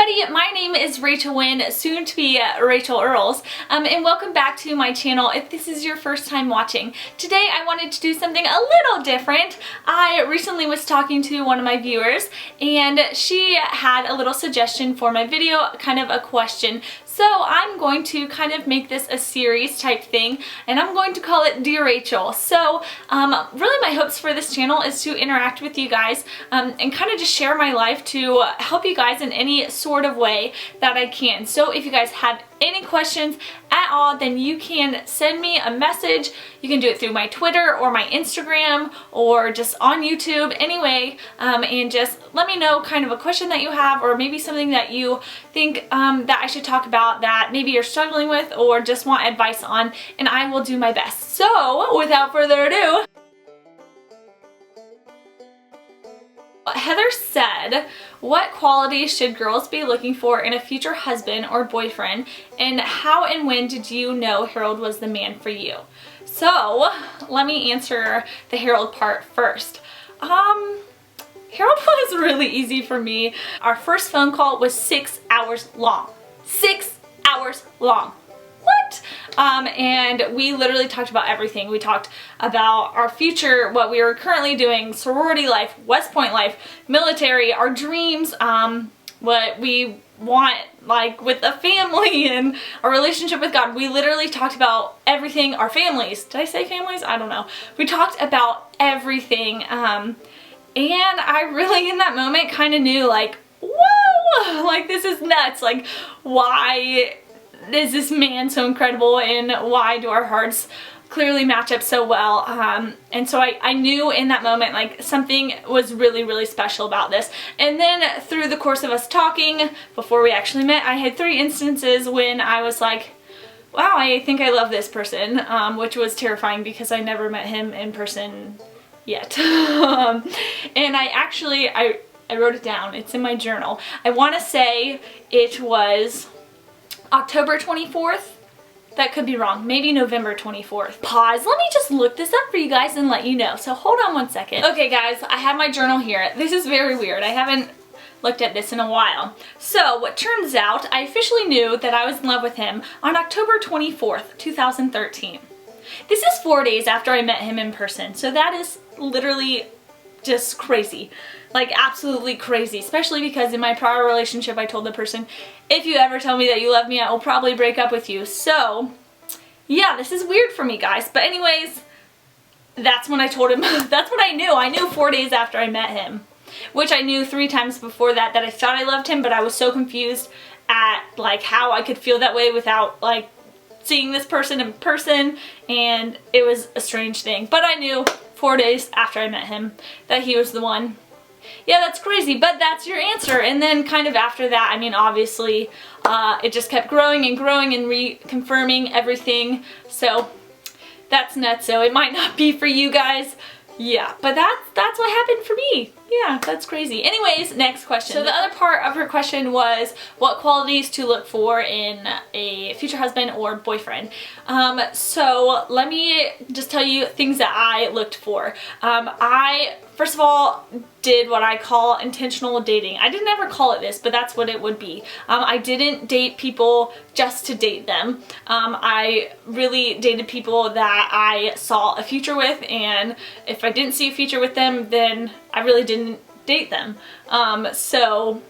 everybody, my name is Rachel Wynn, soon to be Rachel Earls, and welcome back to my channel if this is your first time watching. Today I wanted to do something a little different. I recently was talking to one of my viewers and she had a little suggestion for my video, kind of a question. So I'm going to kind of make this a series type thing, and I'm going to call it Dear Rachel. So really my hopes for this channel is to interact with you guys and kind of just share my life to help you guys in any sort of way that I can. So if you guys have any questions at all, then you can send me a message. You can do it through my Twitter or my Instagram or just on YouTube anyway, and just let me know kind of a question that you have, or maybe something that you think that I should talk about that maybe you're struggling with or just want advice on, and I will do my best. So without further ado, Heather said, what qualities should girls be looking for in a future husband or boyfriend, and how and when did you know Harold was the man for you? So let me answer the Harold part first. Harold was really easy for me. Our first phone call was 6 hours long. 6 hours long. What? And we literally talked about everything. We talked about our future, what we were currently doing, sorority life, West Point life, military, our dreams, what we want like with a family and our relationship with God. We literally talked about everything, our families. Did I say families? I don't know. We talked about everything. And I really in that moment kind of knew like, whoa, like this is nuts. Like why is this man so incredible, and why do our hearts clearly match up so well? And so I knew in that moment like something was really special about this. And then through the course of us talking, before we actually met, I had 3 instances when I was like, wow, I think I love this person, which was terrifying because I never met him in person yet. And I wrote it down. It's in my journal. I want to say it was October 24th. That could be wrong. Maybe November 24th. Pause. Let me just look this up for you guys and let you know. So hold on one second. Okay guys, I have my journal here. This is very weird. I haven't looked at this in a while. So what turns out, I officially knew that I was in love with him on October 24th, 2013. This is 4 days after I met him in person. So that is literally just crazy. Like absolutely crazy, especially because in my prior relationship I told the person, if you ever tell me that you love me, I will probably break up with you. So yeah, this is weird for me guys, but anyways, that's when I told him. That's what I knew. I knew 4 days after I met him, which I knew 3 times before that I thought I loved him, but I was so confused at like how I could feel that way without like seeing this person in person, and it was a strange thing. But I knew 4 days after I met him that he was the one. Yeah, that's crazy, but that's your answer. And then kind of after that, I mean, obviously, it just kept growing and growing and reconfirming everything. So that's nuts. So it might not be for you guys. Yeah, but that's what happened for me. Yeah, that's crazy. Anyways, next question. So the other part of her question was what qualities to look for in a future husband or boyfriend. So let me just tell you things that I looked for. I, first of all, did what I call intentional dating. I didn't ever call it this, but that's what it would be. I didn't date people just to date them. I really dated people that I saw a future with, and if I didn't see a future with them, then I really didn't date them. So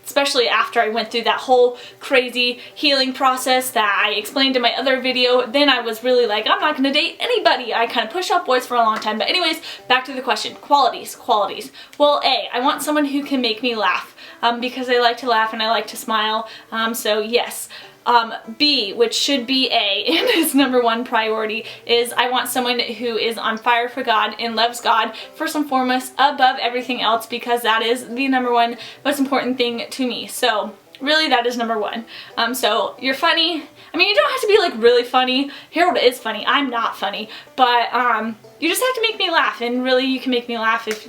especially after I went through that whole crazy healing process that I explained in my other video, then I was really like, I'm not gonna date anybody. I kind of pushed off boys for a long time. But anyways, back to the question. Qualities. Well, A, I want someone who can make me laugh, because I like to laugh and I like to smile. So yes. B, which should be A and is #1 priority, is I want someone who is on fire for God and loves God first and foremost above everything else, because that is the #1 most important thing to me. So really that is #1. So you're funny. I mean, you don't have to be like really funny. Harold is funny. I'm not funny, but you just have to make me laugh, and really you can make me laugh if,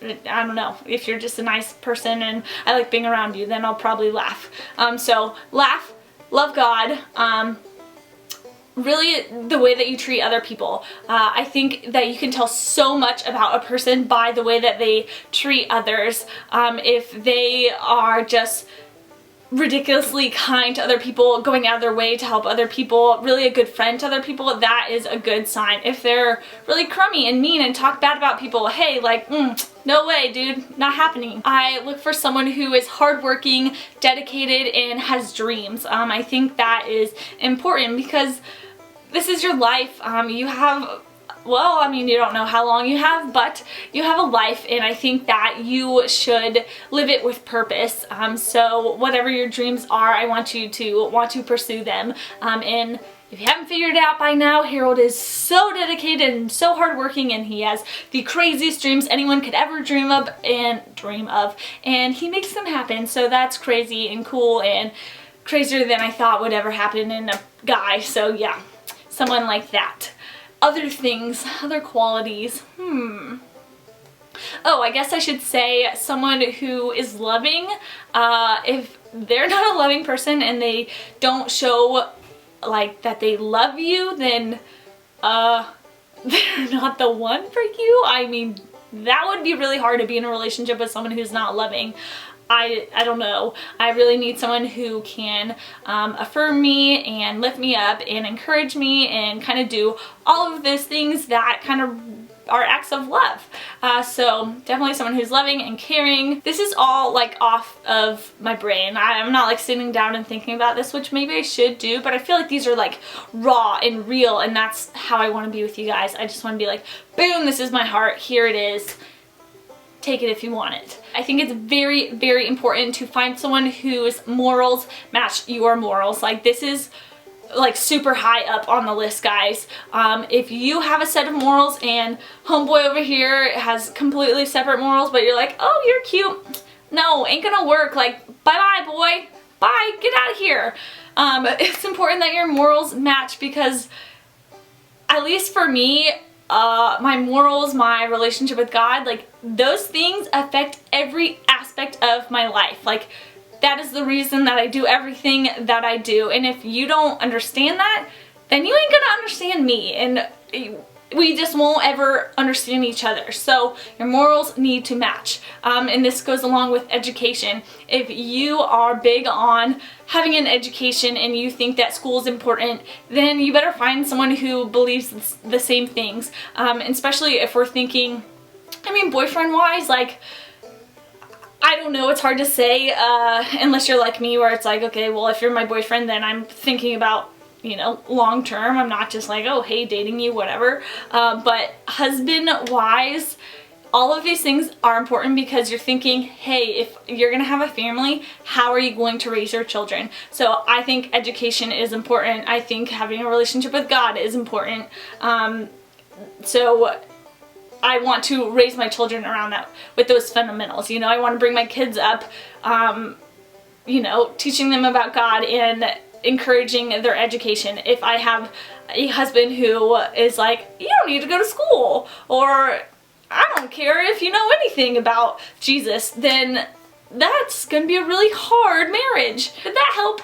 I don't know, if you're just a nice person and I like being around you, then I'll probably laugh. So laugh. Love God, really the way that you treat other people. I think that you can tell so much about a person by the way that they treat others. If they are just ridiculously kind to other people, going out of their way to help other people, really a good friend to other people, that is a good sign. If they're really crummy and mean and talk bad about people, hey, like, no way, dude, not happening. I look for someone who is hardworking, dedicated, and has dreams. I think that is important because this is your life. You have, well, I mean, you don't know how long you have, but you have a life, and I think that you should live it with purpose. So whatever your dreams are, I want you to want to pursue them. And if you haven't figured it out by now, Harold is so dedicated and so hardworking, and he has the craziest dreams anyone could ever dream of, and he makes them happen. So that's crazy and cool and crazier than I thought would ever happen in a guy. So yeah, someone like that. Other things, other qualities, Oh, I guess I should say someone who is loving. If they're not a loving person and they don't show like that they love you, then they're not the one for you. I mean, that would be really hard to be in a relationship with someone who's not loving. I don't know. I really need someone who can affirm me and lift me up and encourage me and kind of do all of those things that kind of are acts of love. So definitely someone who's loving and caring. This is all like off of my brain. I'm not like sitting down and thinking about this, which maybe I should do, but I feel like these are like raw and real, and that's how I want to be with you guys. I just want to be like, boom, this is my heart. Here it is. Take it if you want it. I think it's very, very important to find someone whose morals match your morals. Like, this is like super high up on the list, guys. If you have a set of morals and homeboy over here has completely separate morals, but you're like, oh, you're cute. No, ain't gonna work. Like, bye-bye, boy. Bye, get out of here. It's important that your morals match because, at least for me, my morals, my relationship with God, like, those things affect every aspect of my life. Like, that is the reason that I do everything that I do. And if you don't understand that, then you ain't gonna understand me, and we just won't ever understand each other. So your morals need to match. And this goes along with education. If you are big on having an education and you think that school is important, then you better find someone who believes the same things. Especially if we're thinking, I mean, boyfriend wise, like, I don't know, it's hard to say unless you're like me, where it's like, okay, well, if you're my boyfriend, then I'm thinking about, you know, long term. I'm not just like, oh, hey, dating you, whatever. But husband wise, all of these things are important because you're thinking, hey, if you're gonna have a family, how are you going to raise your children? So I think education is important. I think having a relationship with God is important. So I want to raise my children around that, with those fundamentals. You know, I want to bring my kids up, you know, teaching them about God and encouraging their education. If I have a husband who is like, you don't need to go to school, or I don't care if you know anything about Jesus, then that's gonna be a really hard marriage. Did that help?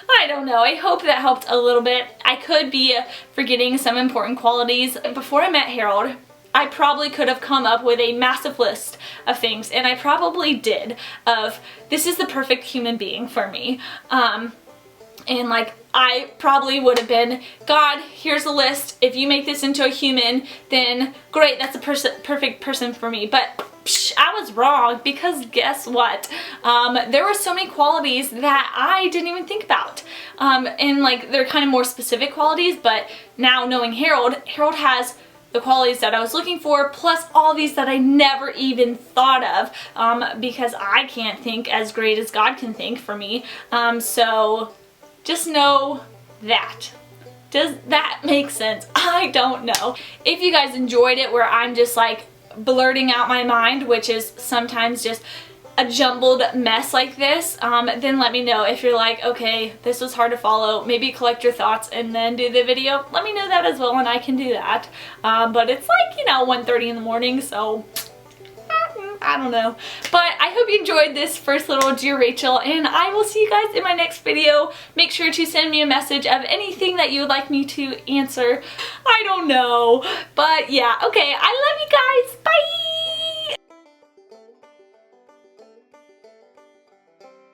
I don't know. I hope that helped a little bit. I could be forgetting some important qualities. Before I met Harold, I probably could have come up with a massive list of things, and I probably did, of this is the perfect human being for me. And like, I probably would have been, God, here's a list. If you make this into a human, then great, that's a perfect person for me. But psh, I was wrong, because guess what? There were so many qualities that I didn't even think about. And like, they're kind of more specific qualities, but now knowing Harold has the qualities that I was looking for, plus all these that I never even thought of, because I can't think as great as God can think for me. So just know that. Does that make sense? I don't know. If you guys enjoyed it, where I'm just like blurting out my mind, which is sometimes just a jumbled mess like this, then let me know. If you're like, okay, this was hard to follow, maybe collect your thoughts and then do the video, let me know that as well, and I can do that. But it's like, you know, 1:30 in the morning, so I don't know. But I hope you enjoyed this first little Dear Rachel, and I will see you guys in my next video. Make sure to send me a message of anything that you would like me to answer. I don't know. But yeah, okay, I love you guys. Bye!